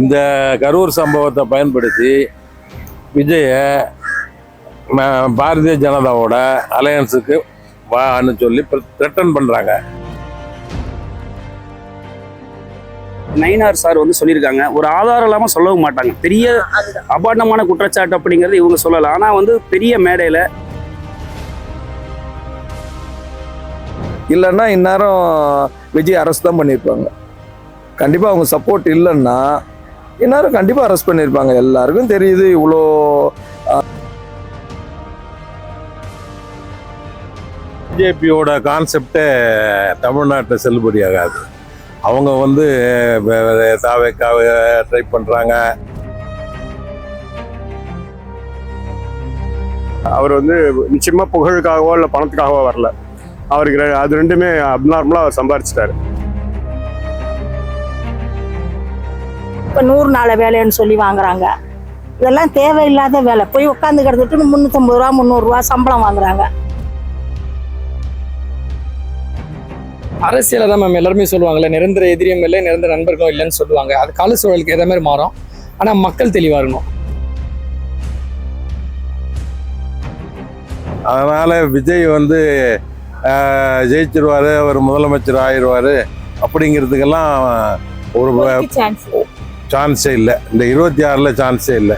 இந்த கரூர் சம்பவத்தை பயன்படுத்தி விஜய பாரதிய ஜனதாவோட அலையன்ஸுக்கு வான்னு சொல்லி த்ரெட்டன் பண்றாங்க. நயினார் சார் வந்து சொல்லியிருக்காங்க, ஒரு ஆதாரம் இல்லாமல் சொல்லவும் மாட்டாங்க. பெரிய அபாண்டமான குற்றச்சாட்டு அப்படிங்கிறது இவங்க சொல்லலாம். ஆனால் வந்து பெரிய மேடையில் இல்லைன்னா இந்நேரம் விஜய் அரெஸ்ட் தான் பண்ணியிருப்பாங்க. கண்டிப்பாக அவங்க சப்போர்ட் இல்லைன்னா இந்நேரம் கண்டிப்பாக அரெஸ்ட் பண்ணியிருப்பாங்க. எல்லாருக்கும் தெரியுது இவ்வளோ பிஜேபியோட கான்செப்டே தமிழ்நாட்டில் செல்லுபடியாகாது. அவங்க வந்து தாவேக்காவை ட்ரை பண்ணுறாங்க. அவர் வந்து நிச்சயமாக புகழுக்காகவோ இல்லை பணத்துக்காகவோ வரல. அவருக்கு அது ரெண்டுமே அப்நார்மலாக அவர் சம்பாரிச்சிட்டாரு. இப்போ 100 நாள் வேலைன்னு சொல்லி வாங்குறாங்க. இதெல்லாம் தேவையில்லாத வேலை. போய் உட்காந்து கிடந்துட்டு 350 ரூபா 300 ரூபா சம்பளம் வாங்குறாங்க. அரசியலை தான் மேம் எல்லாருமே சொல்லுவாங்கல்ல, நிரந்தர எதிரியும் இல்லை நிரந்தர நண்பர்களும் இல்லைன்னு சொல்லுவாங்க. அது கால சூழலுக்கு ஏற்ற மாதிரி மாறும். ஆனால் மக்கள் தெளிவாக இருக்கணும். அதனால விஜய் வந்து ஜெயிச்சிருவாரு, அவர் முதலமைச்சர் ஆயிடுவார் அப்படிங்கிறதுக்கெல்லாம் ஒரு சான்ஸே இல்லை. இந்த 26ல் சான்ஸே இல்லை.